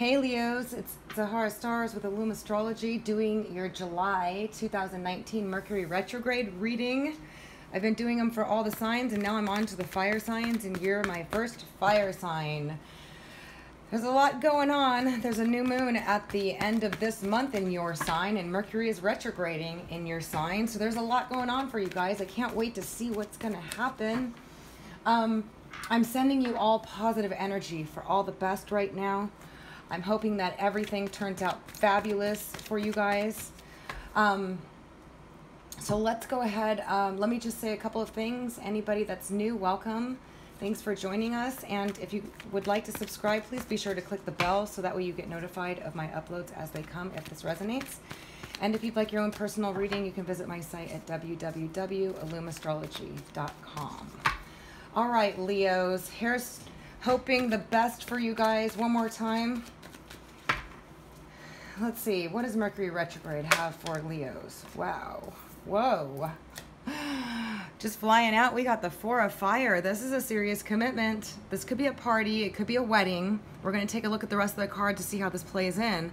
Hey Leos, it's Zahara Stars with Illum Astrology doing your July 2019 Mercury retrograde reading. I've been doing them for all the signs and now I'm on to the fire signs and you're my first fire sign. There's a lot going on. There's a new moon at the end of this month in your sign and Mercury is retrograding in your sign. So there's a lot going on for you guys. I can't wait to see what's going to happen. I'm sending you all positive energy for all the best right now. I'm hoping that everything turns out fabulous for you guys. So let's go ahead. Let me just say a couple of things. Anybody that's new, welcome. Thanks for joining us. And if you would like to subscribe, please be sure to click the bell so that way you get notified of my uploads as they come if this resonates. And if you'd like your own personal reading, you can visit my site at www.illumastrology.com. All right, Leos, here's hoping the best for you guys one more time. Let's see, what does Mercury retrograde have for Leos? Wow. Whoa. Just flying out, we got the Four of Fire. This is a serious commitment. This could be a party. It could be a wedding. We're going to take a look at the rest of the card to see how this plays in.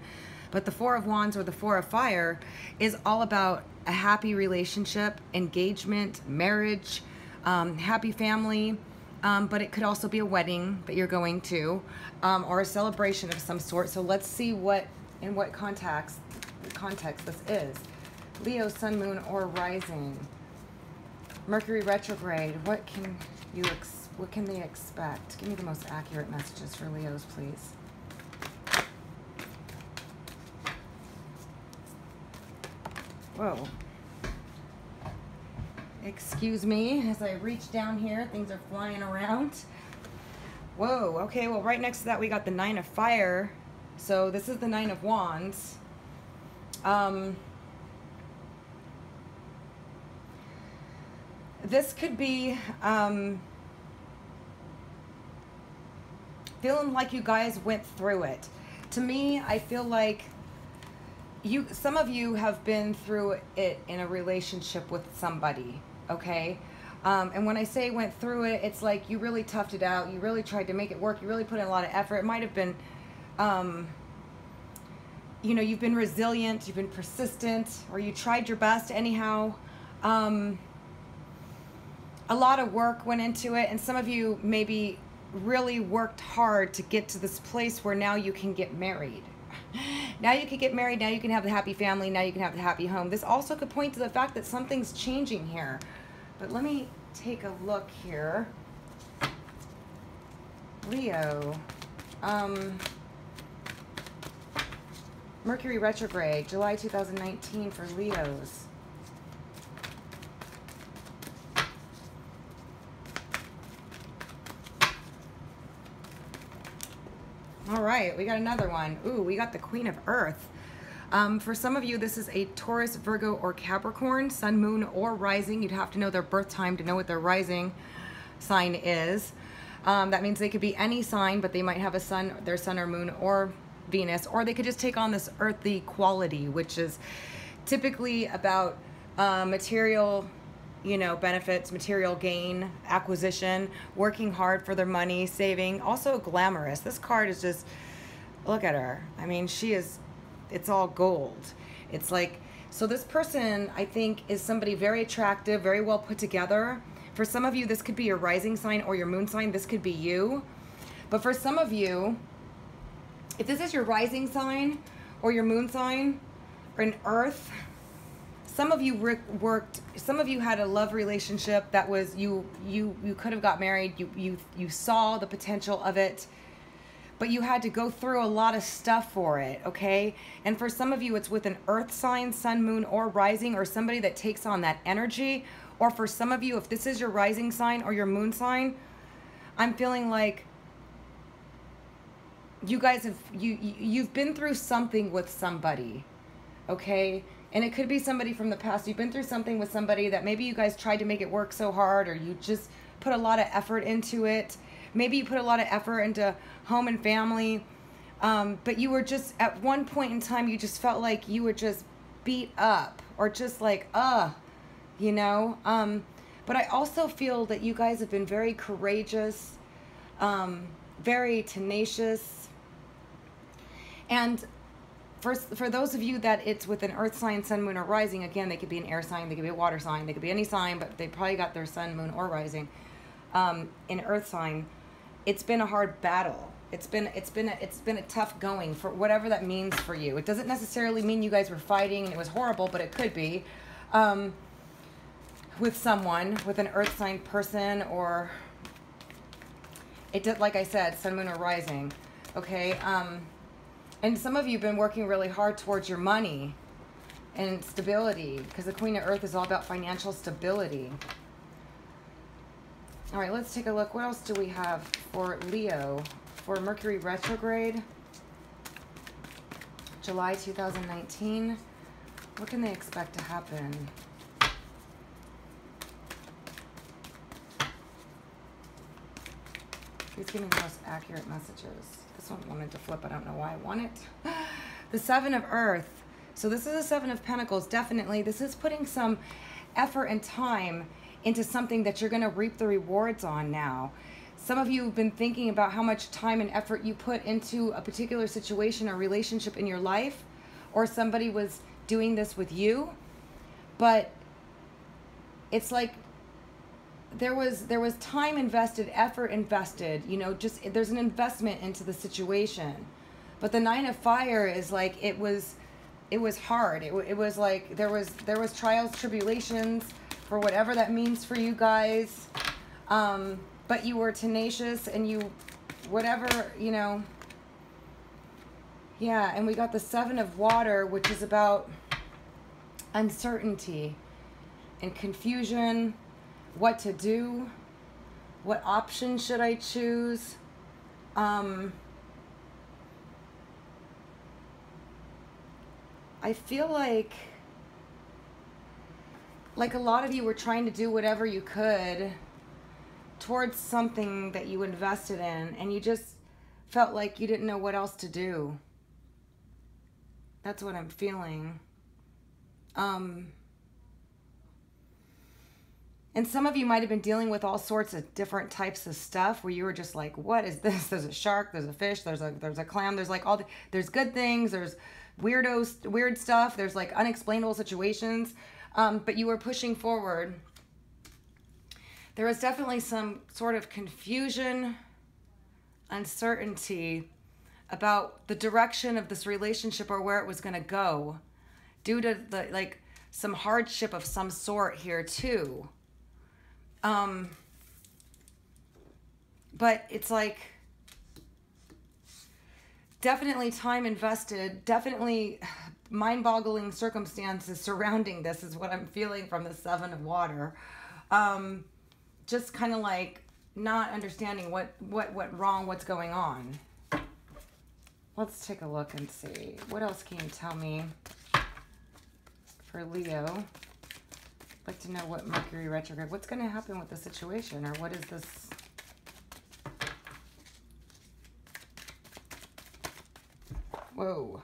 But the Four of Wands or the Four of Fire is all about a happy relationship, engagement, marriage, happy family. But it could also be a wedding that you're going to, or a celebration of some sort. So let's see in what context this is. Leo, Sun, Moon, or Rising. Mercury retrograde. What can they expect? Give me the most accurate messages for Leos, please. Whoa. Excuse me as I reach down here. Things are flying around. Whoa. Okay, well, right next to that we got the Nine of Fire. So this is the Nine of Wands. This could be feeling like you guys went through it. To me, I feel like some of you have been through it in a relationship with somebody, okay? And when I say went through it, it's like you really toughed it out. You really tried to make it work. You really put in a lot of effort. It might have been, you know, you've been resilient, you've been persistent, or you tried your best anyhow. A lot of work went into it, and some of you maybe really worked hard to get to this place where now you can get married. Now you can get married, now you can have the happy family, now you can have the happy home. This also could point to the fact that something's changing here. But let me take a look here. Leo. Mercury retrograde, July 2019 for Leos. All right, we got another one. Ooh, we got the Queen of Earth. For some of you, this is a Taurus, Virgo, or Capricorn, Sun, Moon, or Rising. You'd have to know their birth time to know what their rising sign is. That means they could be any sign, but they might have a sun, their sun or moon, or Venus, or they could just take on this earthly quality, which is typically about material, you know, benefits, material gain, acquisition, working hard for their money, saving, also glamorous. This card is just, look at her. I mean, she is, it's all gold. It's like, so this person, I think, is somebody very attractive, very well put together. For some of you, this could be your rising sign or your moon sign. This could be you. But for some of you, if this is your rising sign or your moon sign or an earth, some of you worked, some of you had a love relationship that was, you could have got married, you saw the potential of it, but you had to go through a lot of stuff for it, okay? And for some of you, it's with an earth sign, sun, moon, or rising, or somebody that takes on that energy. Or for some of you, if this is your rising sign or your moon sign, I'm feeling like you guys have, you've been through something with somebody, okay? And it could be somebody from the past. You've been through something with somebody that maybe you guys tried to make it work so hard, or you just put a lot of effort into it. Maybe you put a lot of effort into home and family, but you were just, at one point in time, you just felt like you were just beat up, or just like, you know? But I also feel that you guys have been very courageous, very tenacious, And for those of you that it's with an earth sign, sun, moon, or rising, again, they could be an air sign, they could be a water sign, they could be any sign, but they probably got their sun, moon, or rising in earth sign. It's been a hard battle. It's been a tough going for whatever that means for you. It doesn't necessarily mean you guys were fighting and it was horrible, but it could be with someone, with an earth sign person, or it did, like I said, sun, moon, or rising. Okay. And some of you have been working really hard towards your money and stability, because the Queen of Earth is all about financial stability. All right, let's take a look. What else do we have for Leo? For Mercury retrograde, July 2019. What can they expect to happen? Please give me the most accurate messages. This one wanted to flip. I don't know why I want it. The Seven of Earth. So this is a Seven of Pentacles. Definitely. This is putting some effort and time into something that you're going to reap the rewards on now. Some of you have been thinking about how much time and effort you put into a particular situation or relationship in your life, or somebody was doing this with you. But it's like there was time invested, effort invested, you know, just there's an investment into the situation. But the Nine of Fire is like it was hard. It was like there was trials, tribulations, for whatever that means for you guys. But you were tenacious and you whatever, you know. Yeah, and we got the Seven of Water, which is about uncertainty and confusion. What to do, what option should I choose? I feel like a lot of you were trying to do whatever you could towards something that you invested in, and you just felt like you didn't know what else to do. That's what I'm feeling. And some of you might have been dealing with all sorts of different types of stuff where you were just like, what is this? There's a shark, there's a fish, there's a clam, there's like there's good things, there's weird stuff, there's like unexplainable situations. But you were pushing forward. There was definitely some sort of confusion, uncertainty about the direction of this relationship or where it was going to go, due to some hardship of some sort here too. But it's like definitely time invested, definitely mind-boggling circumstances surrounding this is what I'm feeling from the Seven of Water. Just kind of like not understanding what went wrong, what's going on. Let's take a look and see. What else can you tell me for Leo? I'd like to know what Mercury retrograde, what's going to happen with the situation, or what is this? Whoa.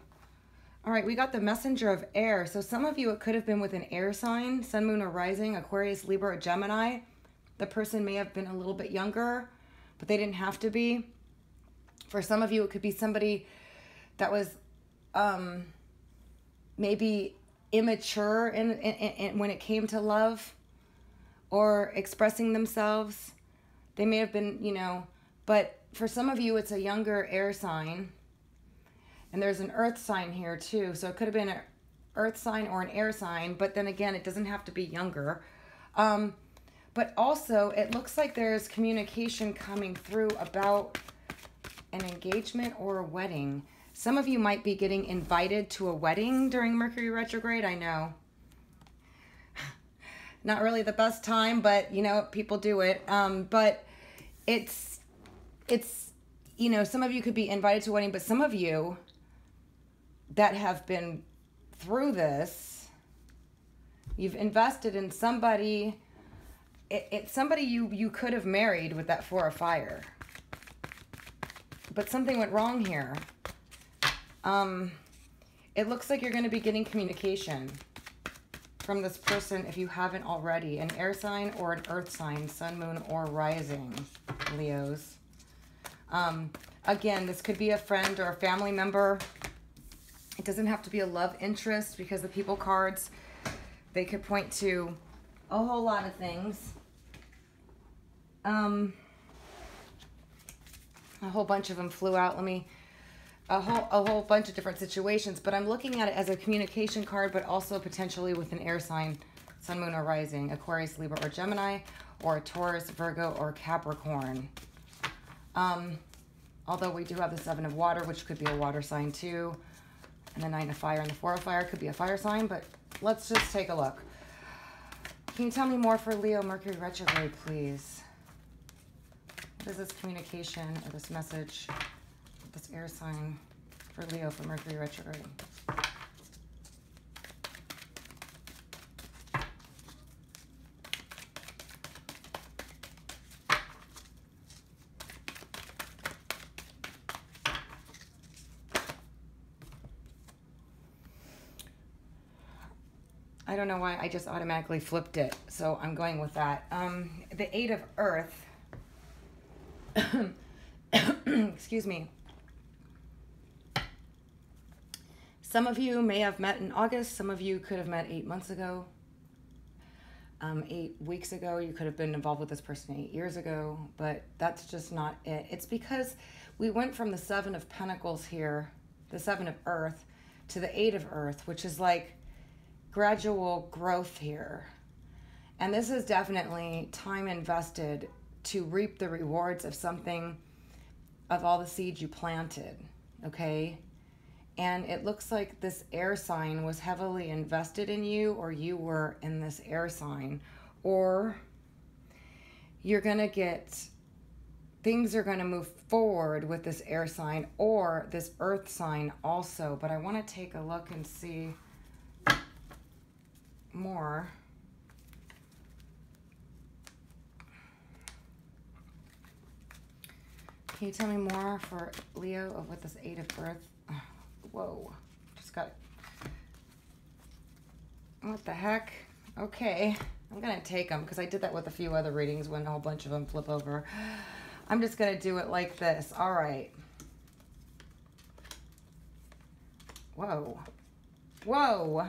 All right, we got the Messenger of Air. So some of you, it could have been with an air sign, sun, moon, or rising, Aquarius, Libra, or Gemini. The person may have been a little bit younger, but they didn't have to be. For some of you, it could be somebody that was maybe immature in when it came to love or expressing themselves. They may have been, you know, but for some of you, it's a younger air sign. And there's an earth sign here too. So it could have been an earth sign or an air sign, but then again, it doesn't have to be younger. But also, it looks like there's communication coming through about an engagement or a wedding. Some of you might be getting invited to a wedding during Mercury retrograde. I know. Not really the best time, but, you know, people do it. But it's, you know, some of you could be invited to a wedding, but some of you that have been through this, you've invested in somebody. It's somebody you could have married with that Four of Fire. But something went wrong here. It looks like you're going to be getting communication from this person if you haven't already. An air sign or an earth sign, sun, moon, or rising, Leos. Again, this could be a friend or a family member. It doesn't have to be a love interest, because the people cards, they could point to a whole lot of things. A whole bunch of them flew out. A whole bunch of different situations, but I'm looking at it as a communication card, but also potentially with an air sign, Sun, Moon, or Rising, Aquarius, Libra, or Gemini, or a Taurus, Virgo, or Capricorn. Although we do have the Seven of Water, which could be a water sign too, and the Nine of Fire and the Four of Fire could be a fire sign, but let's just take a look. Can you tell me more for Leo, Mercury retrograde, please? What is this communication or this message, this air sign for Leo for Mercury retrograde? I don't know why I just automatically flipped it, so I'm going with that. The Eight of Earth, excuse me. Some of you may have met in August. Some of you could have met 8 months ago, 8 weeks ago. You could have been involved with this person 8 years ago, but that's just not it. It's because we went from the Seven of Pentacles here, the Seven of Earth, to the Eight of Earth, which is like gradual growth here. And this is definitely time invested to reap the rewards of something, of all the seeds you planted, okay? And it looks like this air sign was heavily invested in you, or you were in this air sign, or you're gonna get, things are gonna move forward with this air sign or this earth sign also. But I wanna take a look and see more. Can you tell me more for Leo of what this Eight of Earth? Whoa, just got, what the heck? Okay, I'm gonna take them because I did that with a few other readings when a whole bunch of them flip over. I'm just gonna do it like this. All right. Whoa, whoa.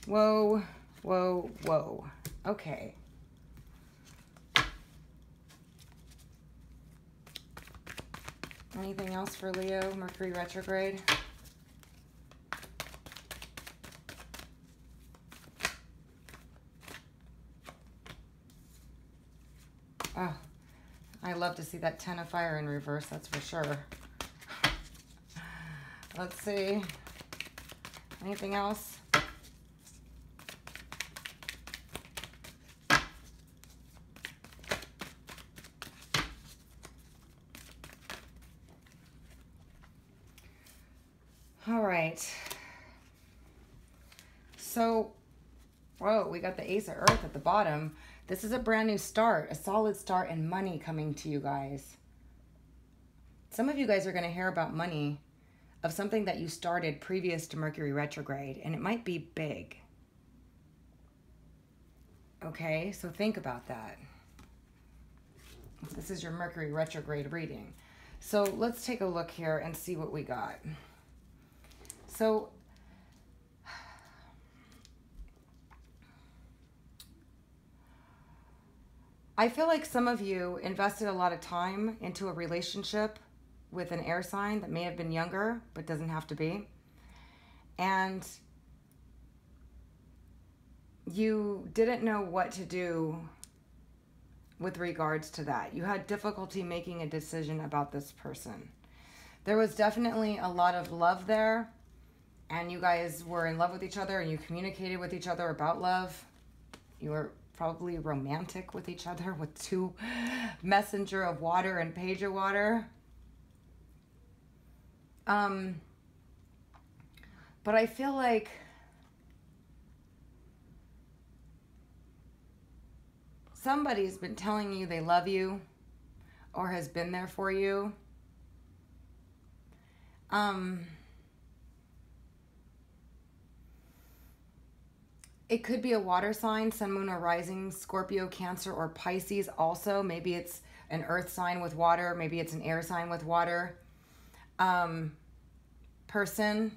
Whoa, whoa, whoa. Okay. Anything else for Leo, Mercury retrograde? Oh, I love to see that Ten of Fire in reverse, that's for sure. Let's see. Anything else? All right. So, whoa, we got the Ace of Earth at the bottom. This is a brand new start, a solid start, and money coming to you guys. Some of you guys are going to hear about money of something that you started previous to Mercury retrograde, and it might be big. Okay, so think about that. This is your Mercury retrograde reading. So let's take a look here and see what we got. So, I feel like some of you invested a lot of time into a relationship with an air sign that may have been younger, but doesn't have to be. And you didn't know what to do with regards to that. You had difficulty making a decision about this person. There was definitely a lot of love there, and you guys were in love with each other, and you communicated with each other about love. You were probably romantic with each other with two messenger of water and page of water. But I feel like somebody's been telling you they love you or has been there for you. It could be a water sign, Sun, Moon, or Rising, Scorpio, Cancer, or Pisces also. Maybe it's an earth sign with water. Maybe it's an air sign with water. Person.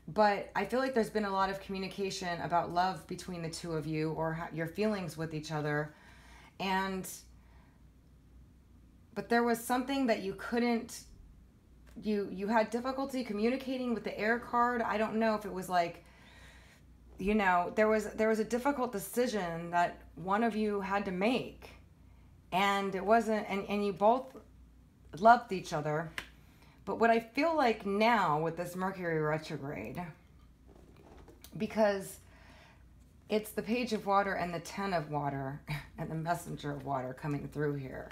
But I feel like there's been a lot of communication about love between the two of you, or your feelings with each other. But there was something that you couldn't, you had difficulty communicating with the air card. I don't know if it was like, you know, there was a difficult decision that one of you had to make, and it wasn't, and you both loved each other. But what I feel like now with this Mercury retrograde, because it's the Page of Water and the Ten of Water and the Messenger of Water coming through here,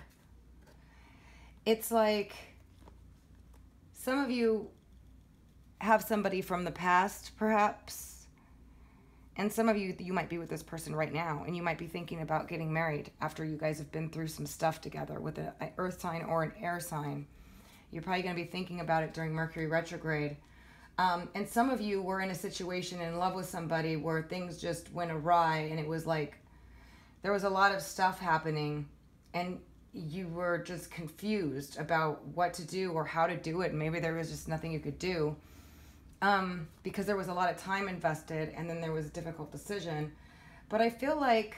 it's like some of you have somebody from the past, perhaps, and some of you might be with this person right now, and you might be thinking about getting married after you guys have been through some stuff together with an earth sign or an air sign. You're probably going to be thinking about it during Mercury retrograde. And some of you were in a situation in love with somebody where things just went awry, and it was like there was a lot of stuff happening, and you were just confused about what to do or how to do it. And maybe there was just nothing you could do because there was a lot of time invested, and then there was a difficult decision. But I feel like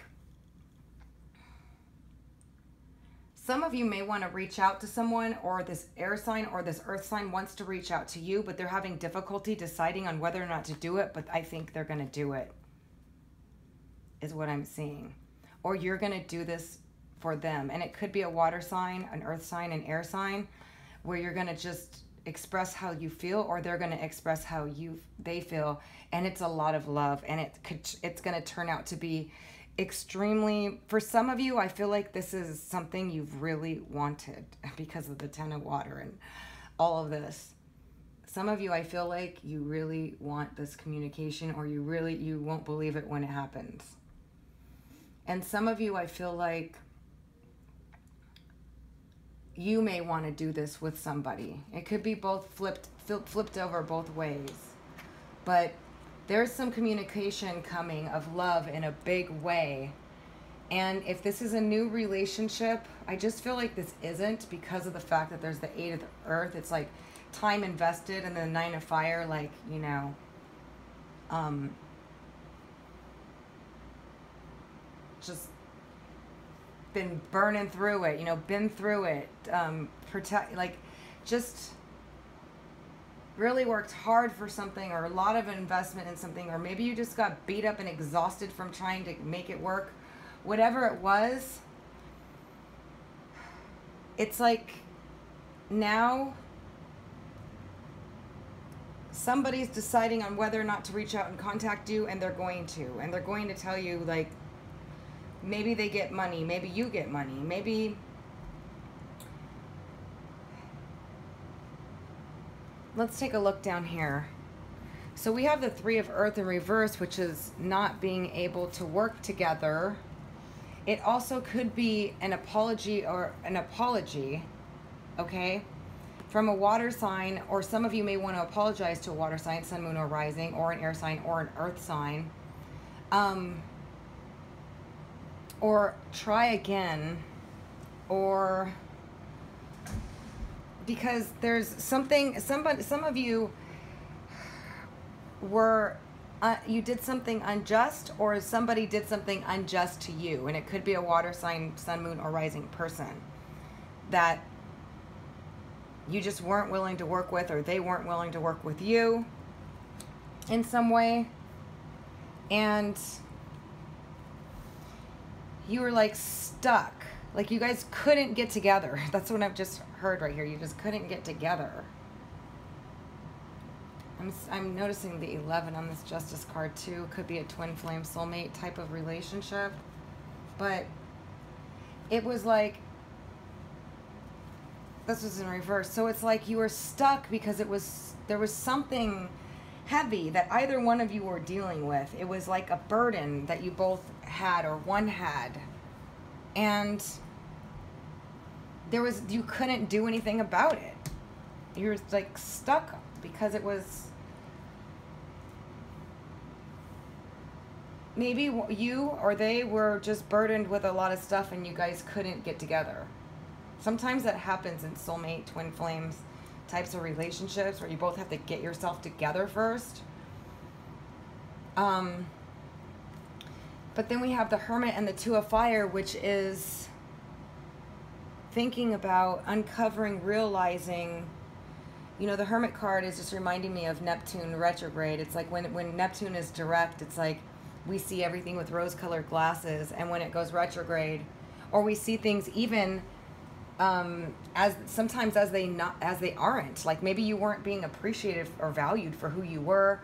some of you may want to reach out to someone, or this air sign or this earth sign wants to reach out to you, but they're having difficulty deciding on whether or not to do it. But I think they're going to do it, is what I'm seeing. Or you're going to do this for them. And it could be a water sign, an earth sign, an air sign, where you're going to just express how you feel, or they're going to express how they feel. And it's a lot of love, and it's going to turn out to be extremely, for some of you, I feel like this is something you've really wanted because of the Ten of Water and all of this. Some of you, I feel like you really want this communication, or you won't believe it when it happens. And some of you, I feel like you may want to do this with somebody. It could be both flipped over both ways. But there's some communication coming of love in a big way. And if this is a new relationship, I just feel like this isn't, because of the fact that there's the Eight of the Earth. It's like time invested, and the Nine of Fire, like, you know, just been burning through it, you know, been through it, just really worked hard for something, or a lot of investment in something, or maybe you just got beat up and exhausted from trying to make it work. Whatever it was, it's like now somebody's deciding on whether or not to reach out and contact you, and they're going to tell you, like, maybe they get money, maybe you get money, maybe let's take a look down here. So we have the Three of Earth in reverse, which is not being able to work together. It also could be an apology, okay, from a water sign, or some of you may want to apologize to a water sign, sun, moon, or rising, or an air sign, or an earth sign. Or try again, or because there's something, some of you were, you did something unjust, or somebody did something unjust to you, and it could be a water sign, sun, moon, or rising person that you just weren't willing to work with, or they weren't willing to work with you in some way, and you were like stuck, like you guys couldn't get together. That's what I've just heard right here. You just couldn't get together. I'm noticing the 11 on this Justice card too. Could be a twin flame soulmate type of relationship, but it was like, this was in reverse. So it's like you were stuck because there was something heavy that either one of you were dealing with. It was like a burden that you both had, or one had, and you couldn't do anything about it. You were like stuck because it was, maybe you or they were just burdened with a lot of stuff, and you guys couldn't get together. Sometimes that happens in soulmate, twin flames types of relationships, where you both have to get yourself together first. But then we have the Hermit and the Two of Fire, which is thinking about uncovering, realizing, you know, the Hermit card is just reminding me of Neptune retrograde. It's like when Neptune is direct, it's like we see everything with rose-colored glasses, and when it goes retrograde, or we see things even as sometimes as they aren't. Like maybe you weren't being appreciated or valued for who you were.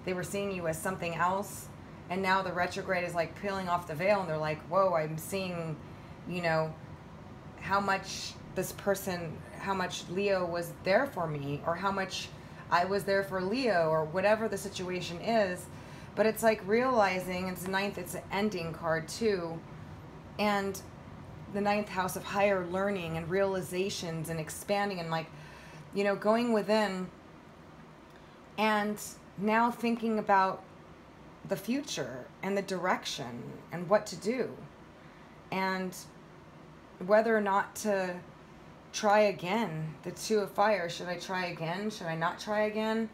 They were seeing you as something else, and now the retrograde is like peeling off the veil, and they're like, whoa, I'm seeing, you know, how much this person, how much Leo was there for me, or how much I was there for Leo, or whatever the situation is. But it's like realizing, it's the ninth, it's an ending card too, and the ninth house of higher learning and realizations and expanding and, like, you know, going within and now thinking about the future and the direction and what to do and whether or not to try again. The Two of Fire. Should I try again? Should I not try again?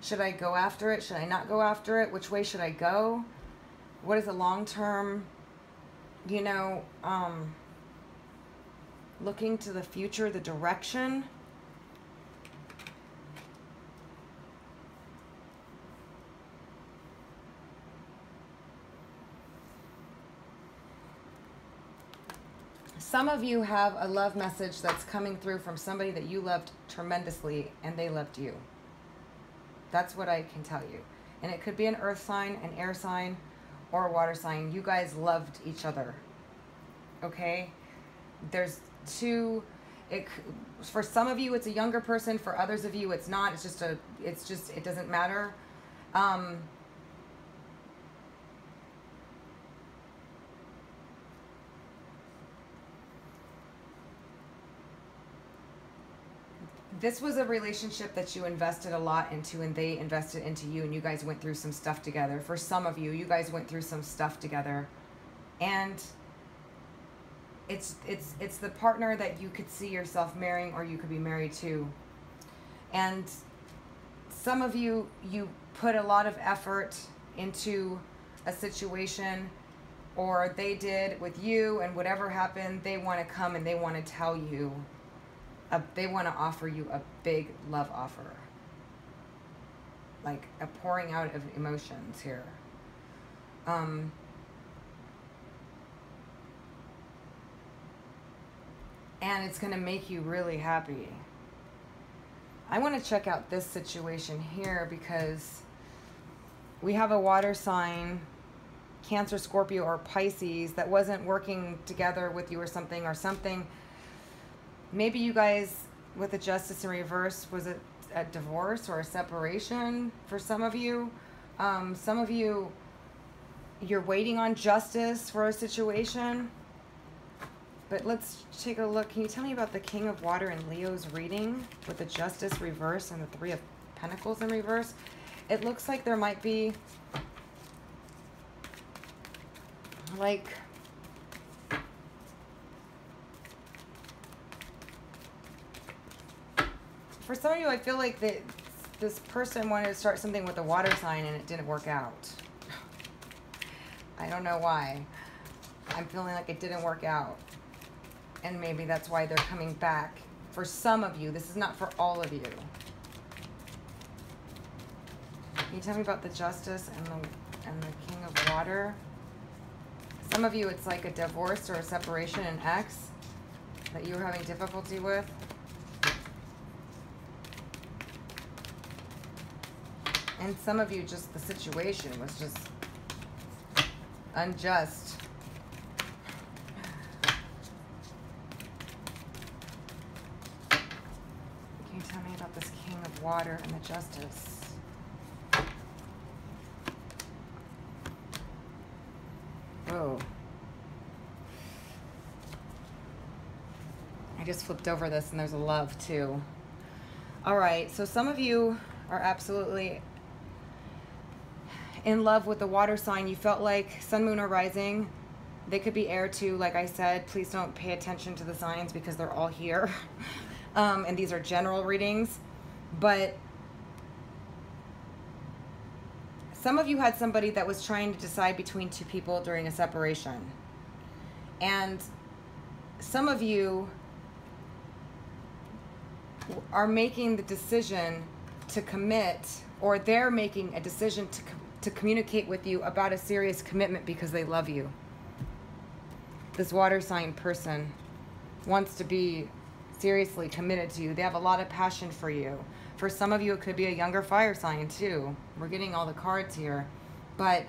Should I go after it? Should I not go after it? Which way should I go? What is the long term, you know, looking to the future, the direction. Some of you have a love message that's coming through from somebody that you loved tremendously and they loved you. That's what I can tell you. And it could be an earth sign, an air sign, or a water sign. You guys loved each other. Okay? There's two, for some of you it's a younger person, for others of you it's not. It's just it doesn't matter. This was a relationship that you invested a lot into and they invested into you, and you guys went through some stuff together. For some of you, you guys went through some stuff together. And it's the partner that you could see yourself marrying, or you could be married to. And some of you, you put a lot of effort into a situation, or they did with you, and whatever happened, they want to come and they want to tell you, they want to offer you a big love offer. Like a pouring out of emotions here. And it's going to make you really happy. I want to check out this situation here because we have a water sign, Cancer, Scorpio, or Pisces, that wasn't working together with you or something. Maybe you guys, with the Justice in reverse, was it a divorce or a separation for some of you? Some of you, you're waiting on justice for a situation. But let's take a look. Can you tell me about the King of Water in Leo's reading with the Justice reverse and the Three of Pentacles in reverse? It looks like there might be, like, for some of you, I feel like that this person wanted to start something with a water sign and it didn't work out. I don't know why. I'm feeling like it didn't work out. And maybe that's why they're coming back. For some of you, this is not for all of you. Can you tell me about the Justice and the King of Water? Some of you, it's like a divorce or a separation, an ex that you were having difficulty with. And some of you, just the situation was just unjust. Can you tell me about this King of Water and the Justice? Whoa. I just flipped over this and there's a love too. All right, so some of you are absolutely in love with the water sign. You felt like sun, moon, or rising. They could be air too, like I said. Please don't pay attention to the signs because they're all here. And these are general readings. But some of you had somebody that was trying to decide between two people during a separation. And some of you are making the decision to commit, or they're making a decision to communicate with you about a serious commitment because they love you. This water sign person wants to be seriously committed to you. They have a lot of passion for you. For some of you, it could be a younger fire sign too. We're getting all the cards here. But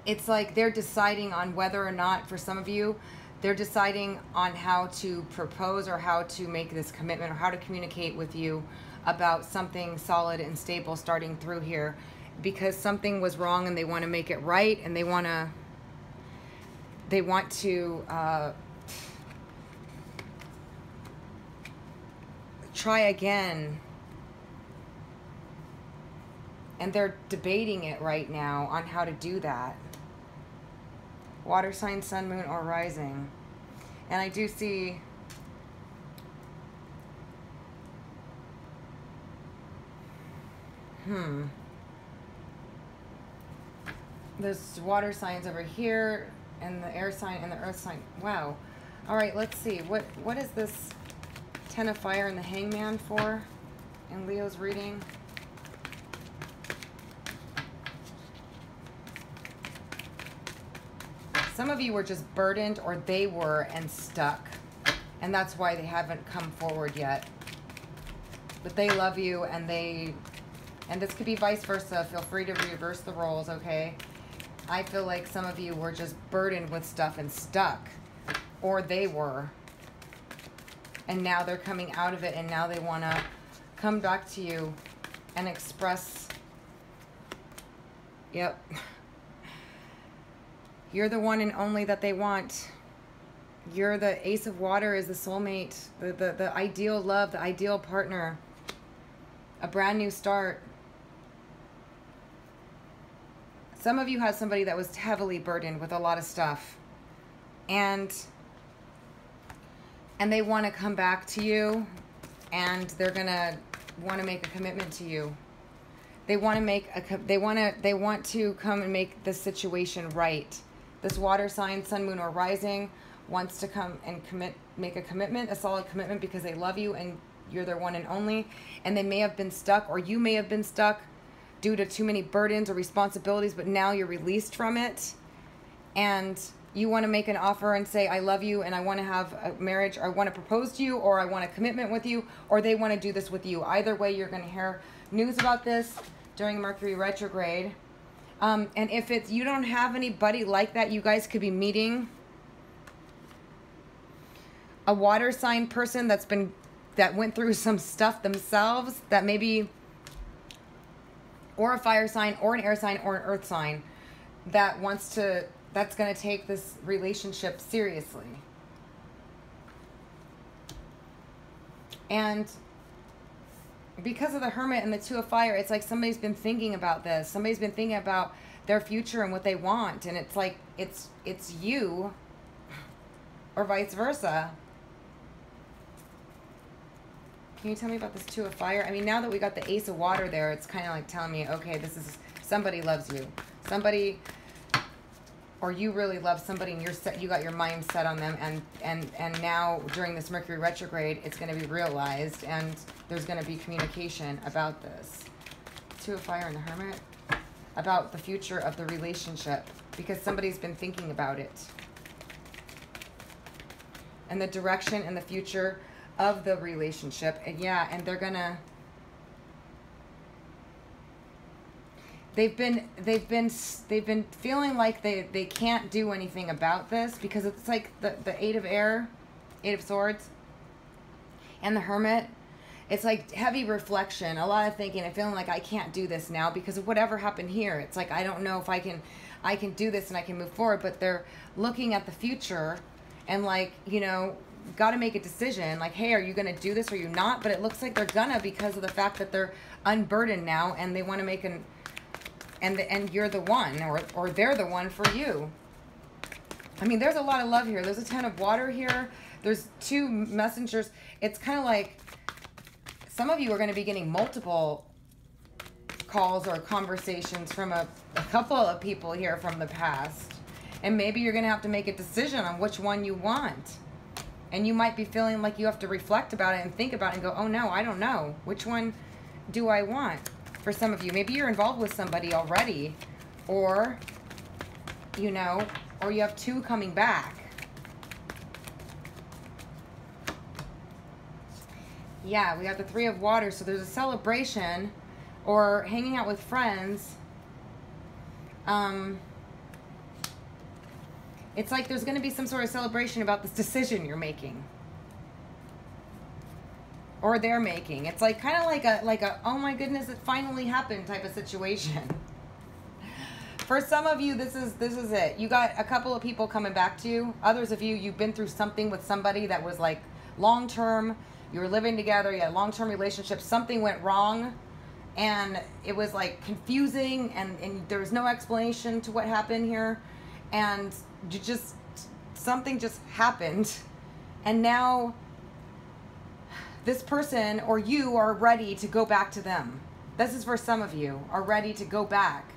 it's like they're deciding on whether or not, for some of you, they're deciding on how to propose or how to make this commitment or how to communicate with you about something solid and stable starting through here, because something was wrong and they want to make it right, and they want to try again. And they're debating it right now on how to do that. Water sign, sun, moon, or rising. And I do see there's water signs over here, and the air sign and the earth sign. Wow. All right, let's see. What is this Ten of Fire and the Hangman for in Leo's reading? Some of you were just burdened, or they were, and stuck. And that's why they haven't come forward yet. But they love you, and this could be vice versa. Feel free to reverse the roles, okay? I feel like some of you were just burdened with stuff and stuck. Or they were. And now they're coming out of it, and now they want to come back to you and express, yep, you're the one and only that they want. You're the Ace of Water, is the soulmate, the ideal love, the ideal partner, a brand new start. Some of you had somebody that was heavily burdened with a lot of stuff, and they want to come back to you, and they're gonna want to make a commitment to you. They want to come and make the situation right. This water sign, sun, moon, or rising, wants to come and make a commitment, a solid commitment, because they love you and you're their one and only. And they may have been stuck, or you may have been stuck due to too many burdens or responsibilities, but now you're released from it. And you want to make an offer and say, I love you and I want to have a marriage, or I want to propose to you, or I want a commitment with you, or they want to do this with you. Either way, you're going to hear news about this during Mercury retrograde. And if you don't have anybody like that, you guys could be meeting a water sign person that went through some stuff themselves, that maybe, or a fire sign, or an air sign, or an earth sign, that's going to take this relationship seriously. And because of the Hermit and the Two of Fire, it's like somebody's been thinking about this. Somebody's been thinking about their future and what they want. And it's like, it's you, or vice versa. Can you tell me about this Two of Fire? I mean, now that we got the Ace of Water there, it's kind of like telling me, okay, this is, somebody loves you. Somebody, or you really love somebody, and you got your mind set on them, and now during this Mercury retrograde, it's going to be realized, and there's going to be communication about this. Two of Fire and the Hermit, about the future of the relationship, because somebody's been thinking about it, and the direction and the future of the relationship. And yeah, and they're gonna, they've been feeling like they can't do anything about this, because it's like the Eight of Swords, and the Hermit. It's like heavy reflection, a lot of thinking, and feeling like I can't do this now because of whatever happened here. It's like, I don't know if I can do this and I can move forward, but they're looking at the future and, like, you know, got to make a decision, like, hey, are you going to do this or are you not? But it looks like they're gonna, because of the fact that they're unburdened now, and they want to make and you're the one, or they're the one for you. I mean, there's a lot of love here. There's a Ten of Water here. There's two messengers. It's kind of like some of you are going to be getting multiple calls or conversations from a couple of people here from the past. And maybe you're going to have to make a decision on which one you want. And you might be feeling like you have to reflect about it and think about it and go, oh no, I don't know. Which one do I want? For some of you, maybe you're involved with somebody already, or, you know, or you have two coming back. Yeah, we have the Three of Water, so there's a celebration or hanging out with friends. It's like there's going to be some sort of celebration about this decision you're making. Or they're making. It's like kind of like a oh my goodness, it finally happened type of situation. For some of you, this is it. You got a couple of people coming back to you. Others of you, you've been through something with somebody that was like long term. You were living together, you had a long term relationship, something went wrong, and it was like confusing, and there was no explanation to what happened here, and something just happened, and now this person or you are ready to go back to them. This is for some of you, are ready to go back,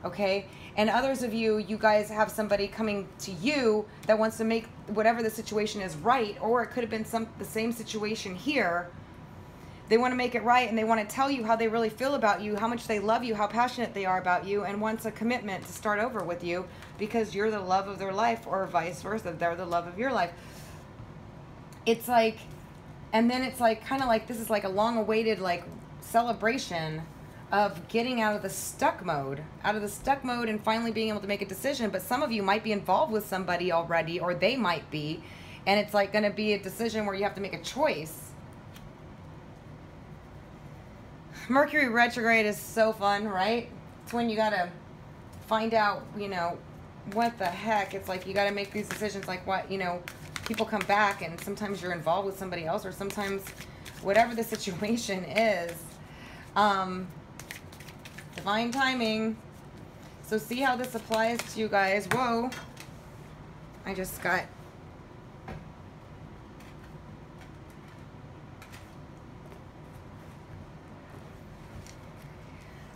okay? And others of you, you guys have somebody coming to you that wants to make whatever the situation is right, or it could have been the same situation here. They want to make it right, and they want to tell you how they really feel about you, how much they love you, how passionate they are about you, and wants a commitment to start over with you because you're the love of their life, or vice versa, they're the love of your life. It's like, and then it's like kind of like this is like a long-awaited like celebration of getting out of the stuck mode, and finally being able to make a decision. But some of you might be involved with somebody already, or they might be, and it's like going to be a decision where you have to make a choice. Mercury retrograde is so fun, right? It's when you got to find out, you know, what the heck. It's like you got to make these decisions, like what, you know, people come back, and sometimes you're involved with somebody else, or sometimes whatever the situation is. Divine timing. So see how this applies to you guys. Whoa. I just got...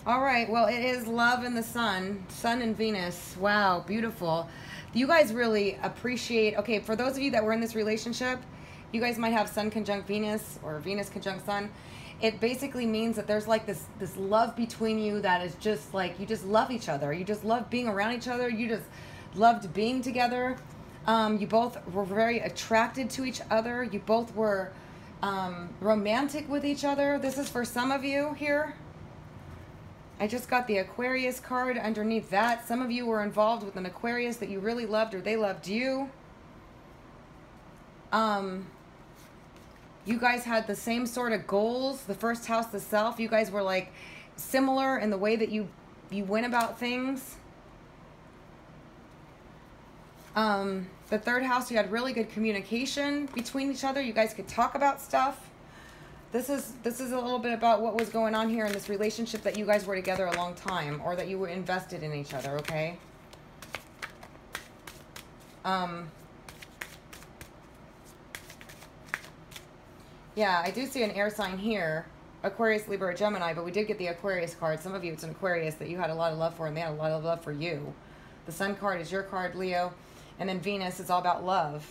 All right, well, it is love and the sun and Venus. Wow, beautiful. You guys really appreciate, okay, for those of you that were in this relationship, you guys might have sun conjunct Venus or Venus conjunct sun. It basically means that there's like this love between you that is just like, you just love each other. You just love being around each other. You just loved being together. You both were very attracted to each other. You both were romantic with each other. This is for some of you here. I just got the Aquarius card underneath that. Some of you were involved with an Aquarius that you really loved, or they loved you. You guys had the same sort of goals. The first house, the self, you guys were like similar in the way that you went about things. The third house, you had really good communication between each other. You guys could talk about stuff. This is a little bit about what was going on here in this relationship, that you guys were together a long time, or that you were invested in each other, okay? Yeah, I do see an air sign here, Aquarius, Libra, or Gemini, but we did get the Aquarius card. Some of you, it's an Aquarius that you had a lot of love for, and they had a lot of love for you. The Sun card is your card, Leo, and then Venus is all about love.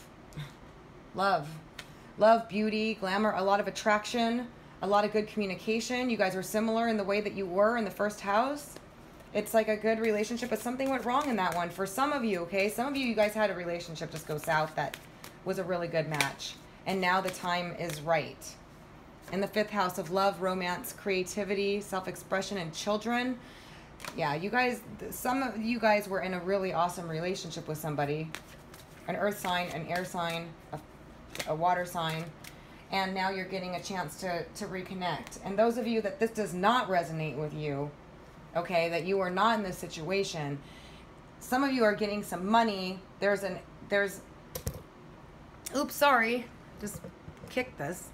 Love, beauty, glamour, a lot of attraction, a lot of good communication. You guys were similar in the way that you were in the first house. It's like a good relationship, but something went wrong in that one. For some of you, okay? Some of you guys had a relationship just go south that was a really good match. And now the time is right. In the fifth house of love, romance, creativity, self-expression, and children. Yeah, you guys, some of you guys were in a really awesome relationship with somebody. An earth sign, an air sign, a water sign. And now you're getting a chance to reconnect. And those of you that this does not resonate with you, okay, that you are not in this situation, some of you are getting some money. Oops, sorry. Just kick this.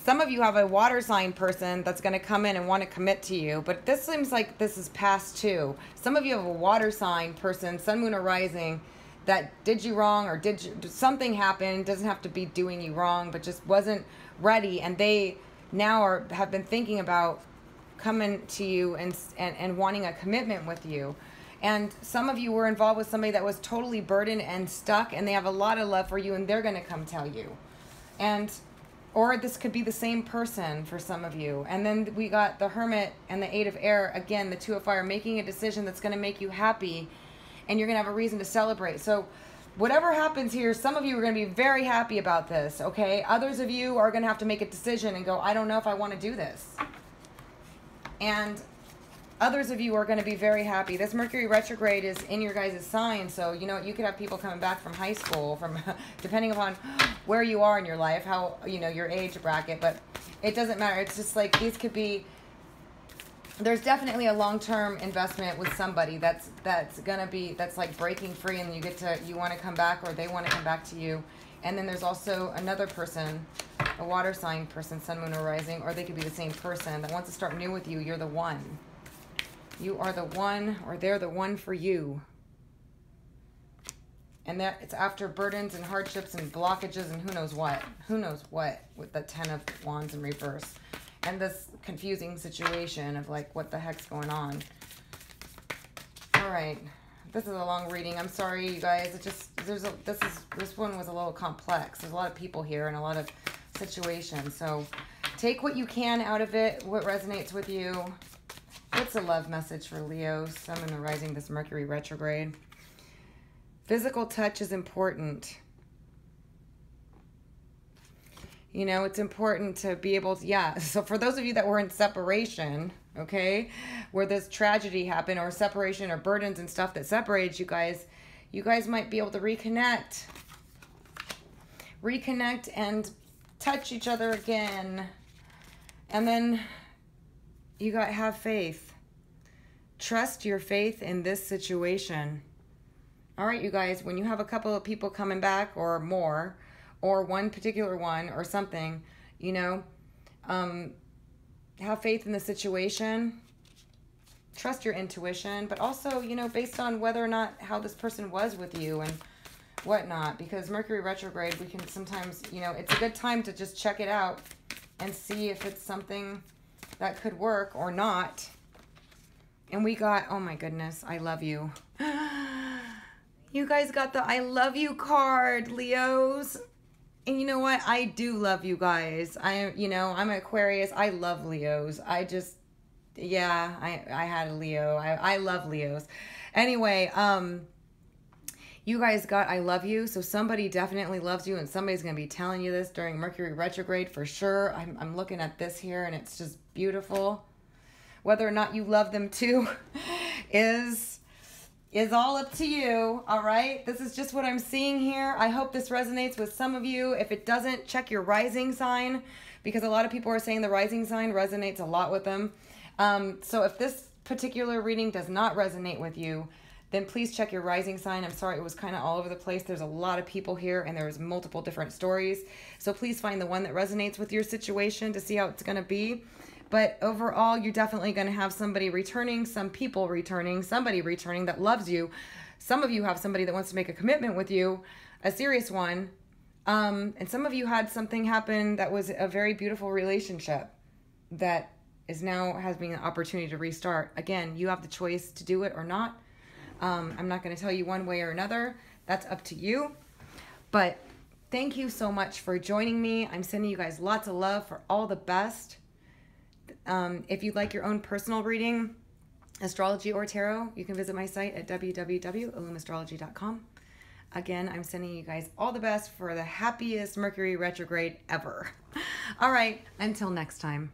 Some of you have a water sign person that's going to come in and want to commit to you, but this seems like this is past too. Some of you have a water sign person, sun, moon, or rising, that did you wrong, or something happened. Doesn't have to be doing you wrong, but just wasn't ready, and they now have been thinking about coming to you and wanting a commitment with you. And some of you were involved with somebody that was totally burdened and stuck, and they have a lot of love for you, and they're going to come tell you. And or this could be the same person for some of you. And then we got the Hermit and the Eight of Air. Again, the Two of Fire, making a decision that's going to make you happy, and you're going to have a reason to celebrate. So whatever happens here, some of you are going to be very happy about this, okay? Others of you are going to have to make a decision and go, I don't know if I want to do this. And others of you are going to be very happy. This Mercury retrograde is in your guys' sign, so you know you could have people coming back from high school, from depending upon where you are in your life, how, you know, your age bracket, but it doesn't matter. It's just like these could be, there's definitely a long-term investment with somebody that's going to be, that's like breaking free, and you want to come back, or they want to come back to you. And then there's also another person, a water sign person, sun, moon, or rising, or they could be the same person that wants to start new with you. You're the one. You are the one, or they're the one for you. And that it's after burdens and hardships and blockages and who knows what. Who knows what with the Ten of Wands in reverse. And this confusing situation of like, what the heck's going on? All right. This is a long reading. I'm sorry, you guys. It just, this one was a little complex. There's a lot of people here and a lot of situations. So take what you can out of it, what resonates with you. What's a love message for Leo, Sun, Moon, rising, this Mercury retrograde? Physical touch is important. You know, it's important to be able to, yeah. So for those of you that were in separation, okay, where this tragedy happened, or separation, or burdens and stuff that separates you guys might be able to reconnect and touch each other again. And then you got have faith. Trust your faith in this situation. All right, you guys, when you have a couple of people coming back or more, or one particular one or something, you know, have faith in the situation. Trust your intuition, but also, you know, based on whether or not how this person was with you and whatnot, because Mercury retrograde, we can sometimes, you know, it's a good time to just check it out and see if it's something that could work or not. And we got, oh my goodness, I love you. You guys got the I love you card, Leos. And you know what? I do love you guys. You know, I'm an Aquarius. I love Leos. I had a Leo. I love Leos. Anyway, you guys got I love you. So somebody definitely loves you, and somebody's going to be telling you this during Mercury retrograde for sure. I'm looking at this here, and it's just beautiful. Whether or not you love them too is all up to you. All right. This is just what I'm seeing here. I hope this resonates with some of you. If it doesn't, check your rising sign, because a lot of people are saying the rising sign resonates a lot with them. So if this particular reading does not resonate with you, then please check your rising sign. I'm sorry, it was kind of all over the place. There's a lot of people here, and there's multiple different stories. So please find the one that resonates with your situation to see how it's going to be. But overall, you're definitely going to have somebody returning, some people returning, somebody returning that loves you. Some of you have somebody that wants to make a commitment with you, a serious one. And some of you had something happen that was a very beautiful relationship that is now having an opportunity to restart. Again, you have the choice to do it or not. I'm not going to tell you one way or another. That's up to you. But thank you so much for joining me. I'm sending you guys lots of love for all the best. If you'd like your own personal reading, astrology or tarot, you can visit my site at www.illumastrology.com. Again, I'm sending you guys all the best for the happiest Mercury retrograde ever. All right, until next time.